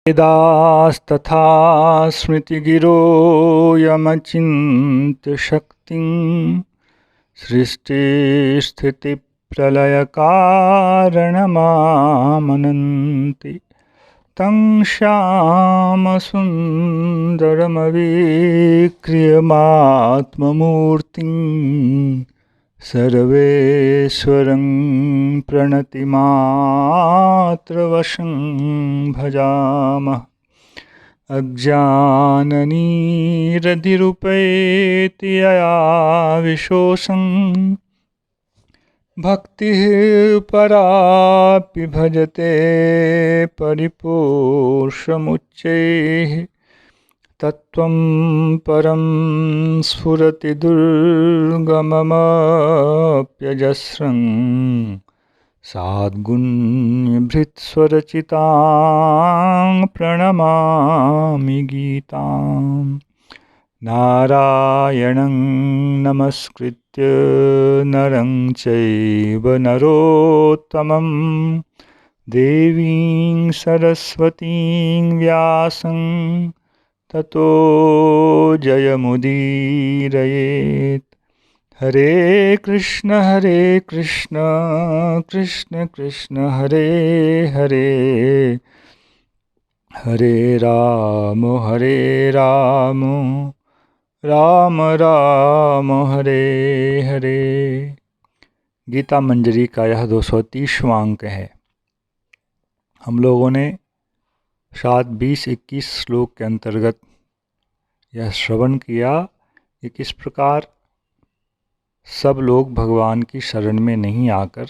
वेदास्तथा स्मृतिगिरो यमचिन्त्य शक्तिं सृष्टिस्थितिप्रलयकारणमामनन्ति तं श्यामसुन्दरमवीक्रियमात्ममूर्तिं सर्वेश्वरं प्रणतिमात्रवशं भजामः। अज्ञाननिरधिरुपैति यया विशोषं भक्तिः परापि भजते परिपोषमुच्चैः तत्त्वं परं स्फुरति दुर्गममप्यजस्रं साद्गुण्यभृत्स्वरचितां प्रणमामि गीताम्। नारायणं नमस्कृत्य नरं चैव नरोत्तमं देवीं सरस्वतीं व्यासं ततो जयमुदीरयेत्। हरे कृष्ण कृष्ण कृष्ण हरे हरे, हरे राम राम राम हरे हरे। गीता मंजरी का यह 230वां अंक है। हम लोगों ने 7, 20, 21 श्लोक के अंतर्गत यह श्रवण किया कि किस प्रकार सब लोग भगवान की शरण में नहीं आकर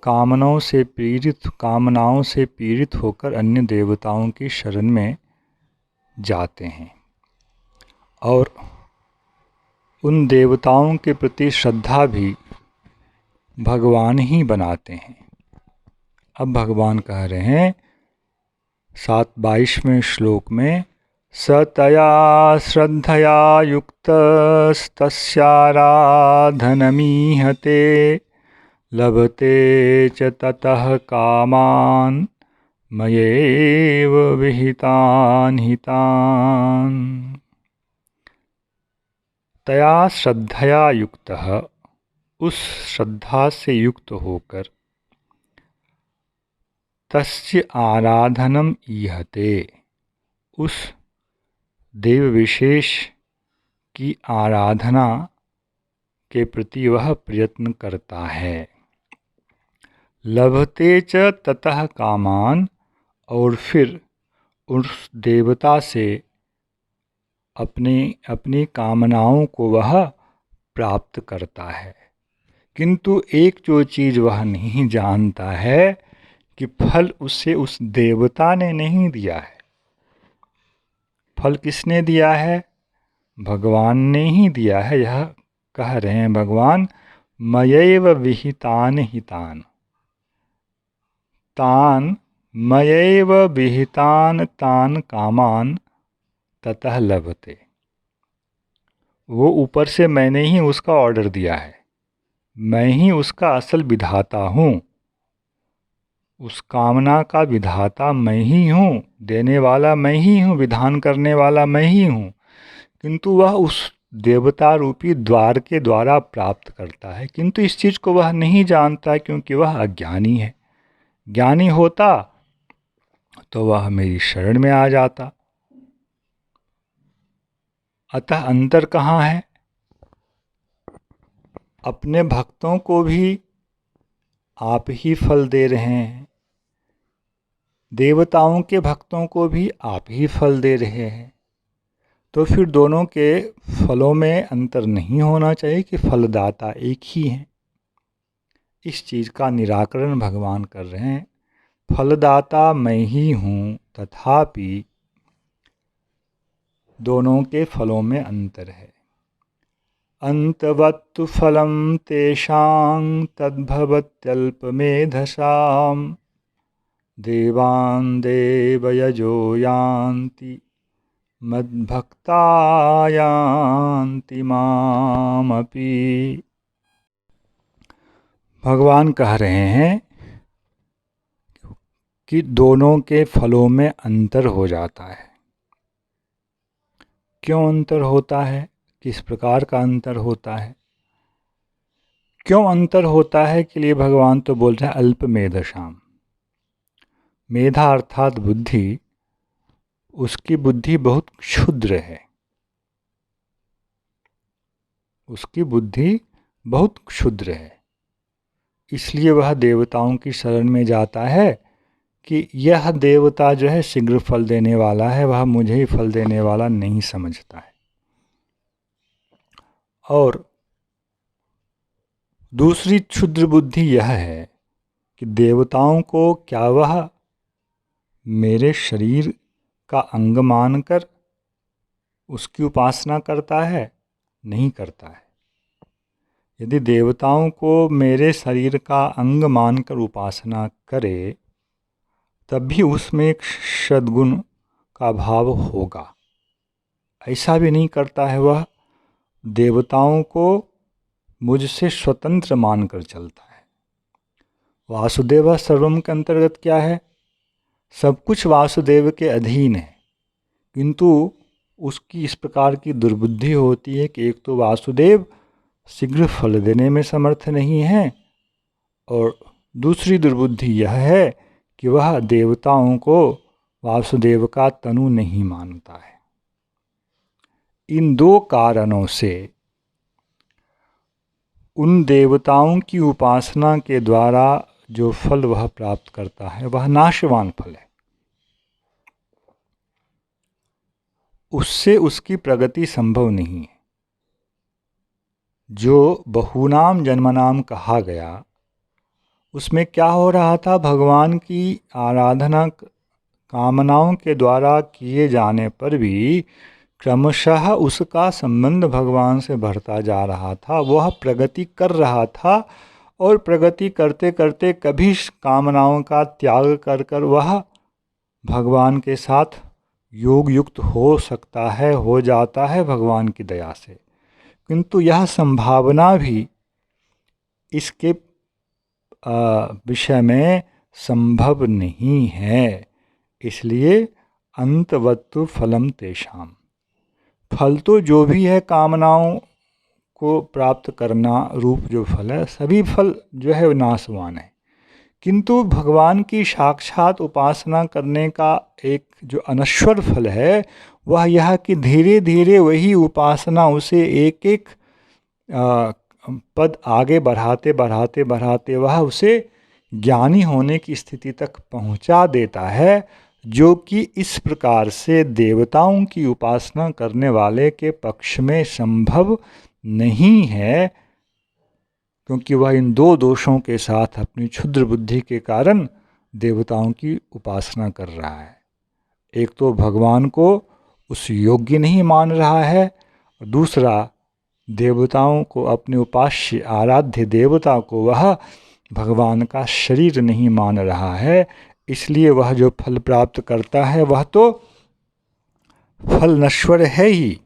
कामनाओं से पीड़ित होकर अन्य देवताओं की शरण में जाते हैं और उन देवताओं के प्रति श्रद्धा भी भगवान ही बनाते हैं। अब भगवान कह रहे हैं 7:22वें श्लोक में, सतया श्रद्धया युक्तस्तस्याराधनमीहते लभते च ततः कामान् मयैव विहितान् हितान्। तया श्रद्धया युक्तः, उस श्रद्धा से युक्त होकर, तस्य आराधनम ईहते, उस देव विशेष की आराधना के प्रति वह प्रयत्न करता है। लभते च ततः कामान, और फिर उस देवता से अपनी कामनाओं को वह प्राप्त करता है। किंतु एक जो चीज़ वह नहीं जानता है कि फल उसे उस देवता ने नहीं दिया है। फल किसने दिया है? भगवान ने ही दिया है। यह कह रहे हैं भगवान, मयैव विहितान हितान, तान मयैव विहितान तान कामान ततः लभते। वो ऊपर से मैंने ही उसका ऑर्डर दिया है, मैं ही उसका असल विधाता हूँ, उस कामना का विधाता मैं ही हूँ, देने वाला मैं ही हूँ, विधान करने वाला मैं ही हूँ। किंतु वह उस देवता रूपी द्वार के द्वारा प्राप्त करता है, किंतु इस चीज़ को वह नहीं जानता क्योंकि वह अज्ञानी है। ज्ञानी होता तो वह मेरी शरण में आ जाता। अतः अंतर कहाँ है? अपने भक्तों को भी आप ही फल दे रहे हैं, देवताओं के भक्तों को भी आप ही फल दे रहे हैं, तो फिर दोनों के फलों में अंतर नहीं होना चाहिए कि फलदाता एक ही हैं। इस चीज़ का निराकरण भगवान कर रहे हैं। फलदाता मैं ही हूँ, तथापि दोनों के फलों में अंतर है। अंतवत्तु फलं तेषां तद्भवत्यल्पमेधसां देवान् देवयजो यान्ति मद्भक्ता यान्ति मामपि। भगवान कह रहे हैं कि दोनों के फलों में अंतर हो जाता है। क्यों अंतर होता है? किस प्रकार का अंतर होता है? क्यों अंतर होता है के लिए भगवान तो बोल रहे हैं अल्प मेधशाम। मेधा अर्थात बुद्धि, उसकी बुद्धि बहुत क्षुद्र है, उसकी बुद्धि बहुत क्षुद्र है। इसलिए वह देवताओं की शरण में जाता है कि यह देवता जो है शीघ्र फल देने वाला है, वह मुझे ही फल देने वाला नहीं समझता है। और दूसरी क्षुद्र बुद्धि यह है कि देवताओं को क्या वह मेरे शरीर का अंग मानकर उसकी उपासना करता है? नहीं करता है। यदि देवताओं को मेरे शरीर का अंग मानकर उपासना करे तब भी उसमें एक सद्गुण का भाव होगा। ऐसा भी नहीं करता है, वह देवताओं को मुझसे स्वतंत्र मानकर चलता है। वासुदेव सर्वम के अंतर्गत क्या है? सब कुछ वासुदेव के अधीन है, किंतु उसकी इस प्रकार की दुर्बुद्धि होती है कि एक तो वासुदेव शीघ्र फल देने में समर्थ नहीं है, और दूसरी दुर्बुद्धि यह है कि वह देवताओं को वासुदेव का तनु नहीं मानता है। इन दो कारणों से उन देवताओं की उपासना के द्वारा जो फल वह प्राप्त करता है वह नाशवान फल है। उससे उसकी प्रगति संभव नहीं है। जो बहुनाम जन्मनाम कहा गया उसमें क्या हो रहा था? भगवान की आराधना कामनाओं के द्वारा किए जाने पर भी क्रमशः उसका संबंध भगवान से बढ़ता जा रहा था। वह प्रगति कर रहा था और प्रगति करते करते कभी कामनाओं का त्याग कर कर वह भगवान के साथ योग युक्त हो सकता है, हो जाता है भगवान की दया से। किंतु यह संभावना भी इसके विषय में संभव नहीं है। इसलिए अंतवत्तु फलम तेषाम, फल तो जो भी है कामनाओं को प्राप्त करना रूप जो फल है, सभी फल जो है नाशवान है। किंतु भगवान की साक्षात उपासना करने का एक जो अनश्वर फल है वह यह कि धीरे धीरे वही उपासना उसे एक एक पद आगे बढ़ाते बढ़ाते बढ़ाते वह उसे ज्ञानी होने की स्थिति तक पहुंचा देता है, जो कि इस प्रकार से देवताओं की उपासना करने वाले के पक्ष में संभव नहीं है, क्योंकि वह इन दो दोषों के साथ अपनी क्षुद्र बुद्धि के कारण देवताओं की उपासना कर रहा है। एक तो भगवान को उस योग्य नहीं मान रहा है, और दूसरा देवताओं को, अपने उपास्य आराध्य देवता को वह भगवान का शरीर नहीं मान रहा है। इसलिए वह जो फल प्राप्त करता है वह तो फल नश्वर है ही,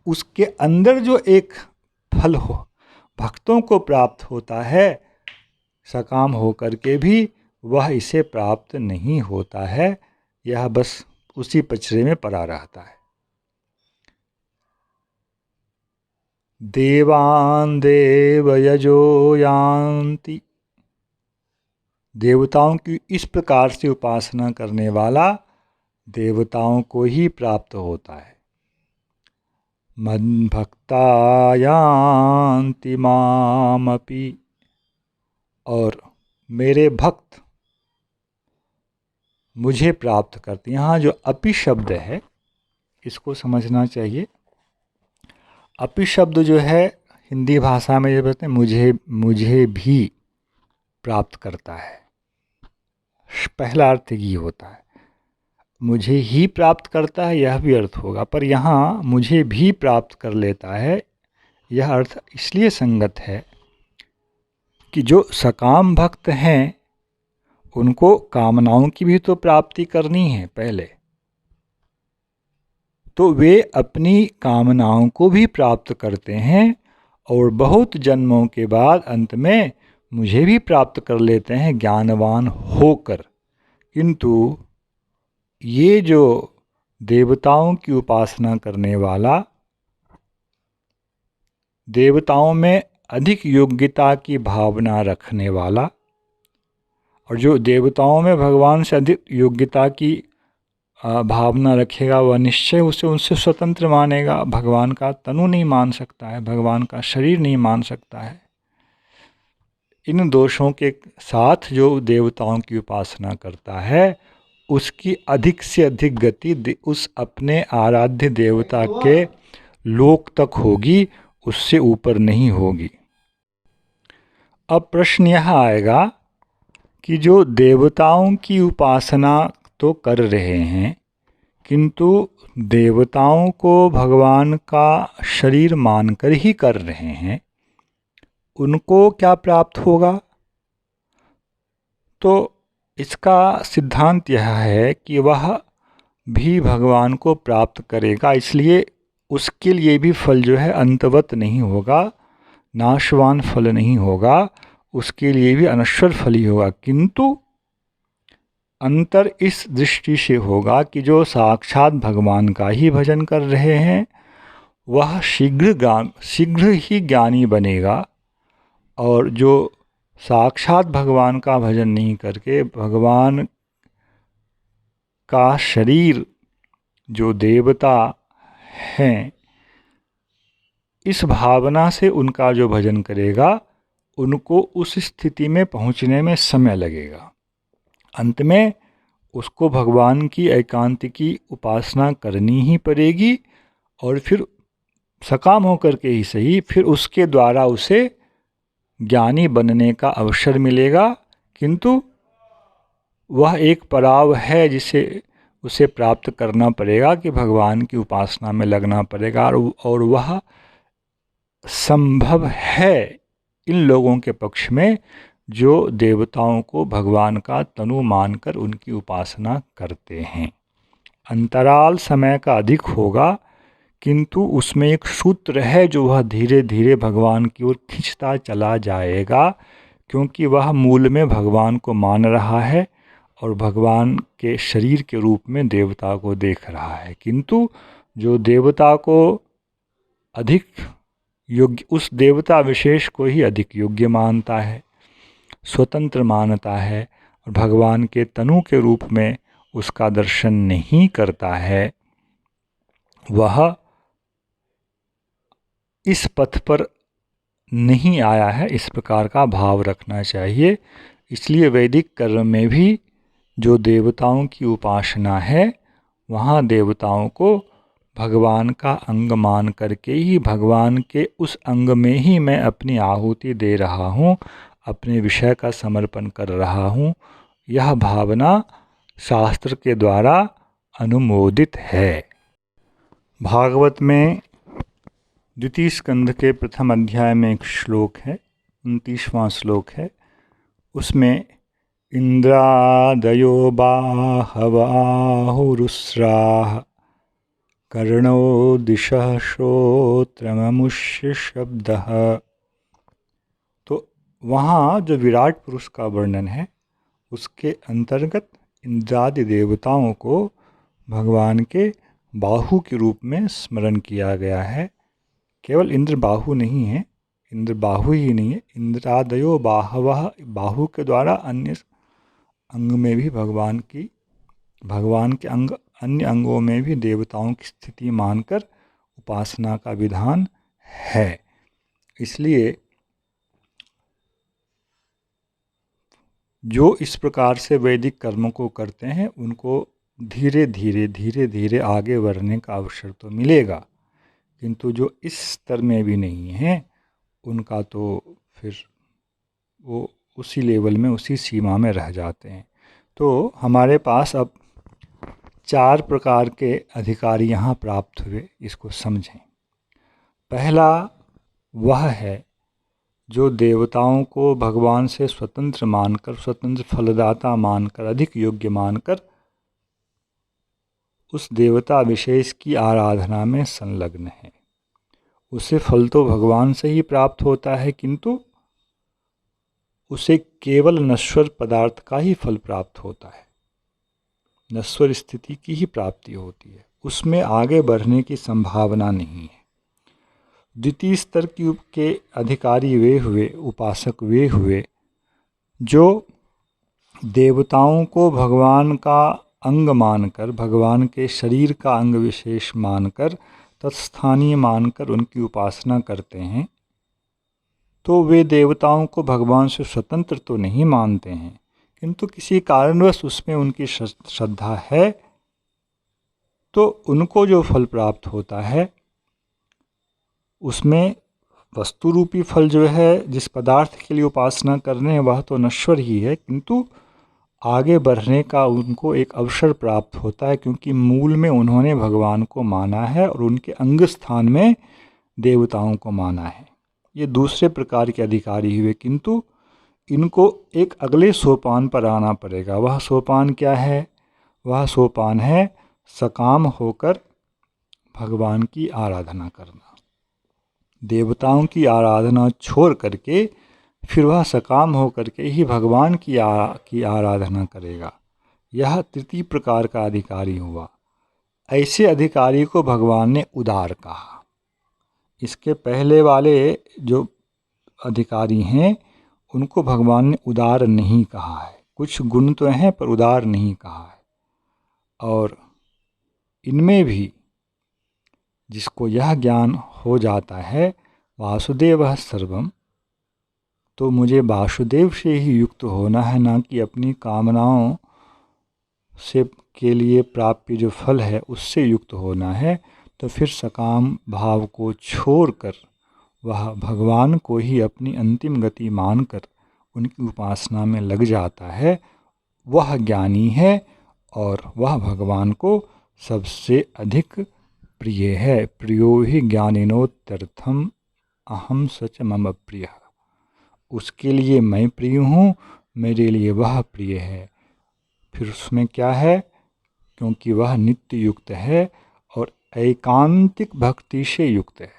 उसके अंदर जो एक फल हो भक्तों को प्राप्त होता है सकाम होकर के भी, वह इसे प्राप्त नहीं होता है। यह बस उसी पचड़े में पड़ा रहता है। देवान देवयजो यान्ति, देवताओं की इस प्रकार से उपासना करने वाला देवताओं को ही प्राप्त होता है। मद्भक्ता यान्ति मामपि, और मेरे भक्त मुझे प्राप्त करते। यहाँ जो अपि शब्द है इसको समझना चाहिए। अपि शब्द जो है हिंदी भाषा में ये बोलते हैं मुझे भी प्राप्त करता है। पहला अर्थ ये होता है, मुझे ही प्राप्त करता है यह भी अर्थ होगा, पर यहाँ मुझे भी प्राप्त कर लेता है यह अर्थ इसलिए संगत है कि जो सकाम भक्त हैं उनको कामनाओं की भी तो प्राप्ति करनी है पहले, तो वे अपनी कामनाओं को भी प्राप्त करते हैं और बहुत जन्मों के बाद अंत में मुझे भी प्राप्त कर लेते हैं ज्ञानवान होकर। किंतु ये जो देवताओं की उपासना करने वाला, देवताओं में अधिक योग्यता की भावना रखने वाला, और जो देवताओं में भगवान से अधिक योग्यता की भावना रखेगा, वह निश्चय उसे उनसे स्वतंत्र मानेगा, भगवान का तनु नहीं मान सकता है, भगवान का शरीर नहीं मान सकता है। इन दोषों के साथ जो देवताओं की उपासना करता है, उसकी अधिक से अधिक गति उस अपने आराध्य देवता के लोक तक होगी, उससे ऊपर नहीं होगी। अब प्रश्न यह आएगा कि जो देवताओं की उपासना तो कर रहे हैं, किंतु देवताओं को भगवान का शरीर मानकर ही कर रहे हैं, उनको क्या प्राप्त होगा? तो इसका सिद्धांत यह है कि वह भी भगवान को प्राप्त करेगा, इसलिए उसके लिए भी फल जो है अंतवत नहीं होगा, नाशवान फल नहीं होगा, उसके लिए भी अनश्वर फल ही होगा। किंतु अंतर इस दृष्टि से होगा कि जो साक्षात भगवान का ही भजन कर रहे हैं, वह शीघ्र ही ज्ञानी बनेगा, और जो साक्षात भगवान का भजन नहीं करके भगवान का शरीर जो देवता हैं, इस भावना से उनका जो भजन करेगा, उनको उस स्थिति में पहुंचने में समय लगेगा। अंत में उसको भगवान की एकांतिकी उपासना करनी ही पड़ेगी, और फिर सकाम होकर के ही सही, फिर उसके द्वारा उसे ज्ञानी बनने का अवसर मिलेगा। किंतु वह एक पड़ाव है जिसे उसे प्राप्त करना पड़ेगा कि भगवान की उपासना में लगना पड़ेगा, और वह संभव है इन लोगों के पक्ष में जो देवताओं को भगवान का तनु मानकर उनकी उपासना करते हैं। अंतराल समय का अधिक होगा, किंतु उसमें एक सूत्र है जो वह धीरे धीरे भगवान की ओर खींचता चला जाएगा, क्योंकि वह मूल में भगवान को मान रहा है और भगवान के शरीर के रूप में देवता को देख रहा है। किंतु जो देवता को अधिक योग्य, उस देवता विशेष को ही अधिक योग्य मानता है, स्वतंत्र मानता है, और भगवान के तनु के रूप में उसका दर्शन नहीं करता है, वह इस पथ पर नहीं आया है। इस प्रकार का भाव रखना चाहिए। इसलिए वैदिक कर्म में भी जो देवताओं की उपासना है, वहाँ देवताओं को भगवान का अंग मान करके ही, भगवान के उस अंग में ही मैं अपनी आहुति दे रहा हूँ, अपने विषय का समर्पण कर रहा हूँ, यह भावना शास्त्र के द्वारा अनुमोदित है। भागवत में द्वितीय स्कंध के प्रथम अध्याय में एक श्लोक है, 29वां श्लोक है। उसमें इंद्रादयो बाहवाहुरुस्राः कर्णो दिशः श्रोत्रममुष्य शब्दः। तो वहाँ जो विराट पुरुष का वर्णन है, उसके अंतर्गत इंद्रादि देवताओं को भगवान के बाहु के रूप में स्मरण किया गया है। केवल इंद्र बाहु नहीं है, इंद्र बाहु ही नहीं है, इंद्रादयो बाहवः, बाहु के द्वारा अन्य अंग में भी भगवान के अंग, अन्य अंगों में भी देवताओं की स्थिति मानकर उपासना का विधान है। इसलिए जो इस प्रकार से वैदिक कर्मों को करते हैं, उनको धीरे धीरे आगे बढ़ने का अवसर तो मिलेगा, किंतु जो इस स्तर में भी नहीं है, उनका तो फिर वो उसी लेवल में, उसी सीमा में रह जाते हैं। तो हमारे पास अब 4 प्रकार के अधिकारी यहाँ प्राप्त हुए, इसको समझें। पहला वह है जो देवताओं को भगवान से स्वतंत्र मानकर, स्वतंत्र फलदाता मानकर, अधिक योग्य मानकर उस देवता विशेष की आराधना में संलग्न है। उसे फल तो भगवान से ही प्राप्त होता है, किंतु उसे केवल नश्वर पदार्थ का ही फल प्राप्त होता है। नश्वर स्थिति की ही प्राप्ति होती है, उसमें आगे बढ़ने की संभावना नहीं है। द्वितीय स्तर के अधिकारी वे हुए, उपासक वे हुए जो देवताओं को भगवान का अंग मानकर, भगवान के शरीर का अंग विशेष मानकर, तत्स्थानीय मानकर उनकी उपासना करते हैं। तो वे देवताओं को भगवान से स्वतंत्र तो नहीं मानते हैं, किंतु किसी कारणवश उसमें उनकी श्रद्धा है, तो उनको जो फल प्राप्त होता है उसमें वस्तु रूपी फल जो है, जिस पदार्थ के लिए उपासना कर रहे हैं वह तो नश्वर ही है, किंतु आगे बढ़ने का उनको एक अवसर प्राप्त होता है, क्योंकि मूल में उन्होंने भगवान को माना है और उनके अंग स्थान में देवताओं को माना है। ये दूसरे प्रकार के अधिकारी हुए, किंतु इनको एक अगले सोपान पर आना पड़ेगा। वह सोपान क्या है? वह सोपान है सकाम होकर भगवान की आराधना करना। देवताओं की आराधना छोड़ करके फिर वह सकाम होकर के ही भगवान की आराधना करेगा। यह तृतीय प्रकार का अधिकारी हुआ। ऐसे अधिकारी को भगवान ने उदार कहा। इसके पहले वाले जो अधिकारी हैं उनको भगवान ने उदार नहीं कहा है। कुछ गुण तो हैं पर उदार नहीं कहा है। और इनमें भी जिसको यह ज्ञान हो जाता है वासुदेवः सर्वम, तो मुझे वासुदेव से ही युक्त होना है, ना कि अपनी कामनाओं से के लिए प्राप्य जो फल है उससे युक्त होना है। तो फिर सकाम भाव को छोड़कर वह भगवान को ही अपनी अंतिम गति मानकर उनकी उपासना में लग जाता है। वह ज्ञानी है और वह भगवान को सबसे अधिक प्रिय है। प्रियो ही ज्ञानिनोत्यर्थम अहम सच मम प्रिय। उसके लिए मैं प्रिय हूँ, मेरे लिए वह प्रिय है। फिर उसमें क्या है? क्योंकि वह नित्य युक्त है और एकांतिक भक्ति से युक्त है।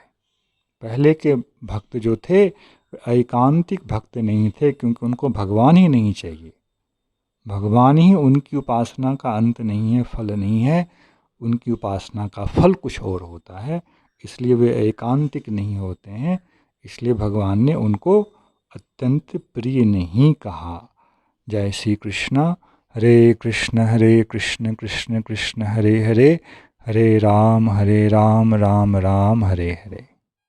पहले के भक्त जो थे एकांतिक भक्त नहीं थे, क्योंकि उनको भगवान ही नहीं चाहिए। भगवान ही उनकी उपासना का अंत नहीं है, फल नहीं है। उनकी उपासना का फल कुछ और होता है, इसलिए वे एकांतिक नहीं होते हैं। इसलिए भगवान ने उनको अत्यंत प्रिय नहीं कहा। जय श्री कृष्ण। हरे कृष्ण कृष्ण कृष्ण हरे हरे, हरे राम राम राम हरे हरे।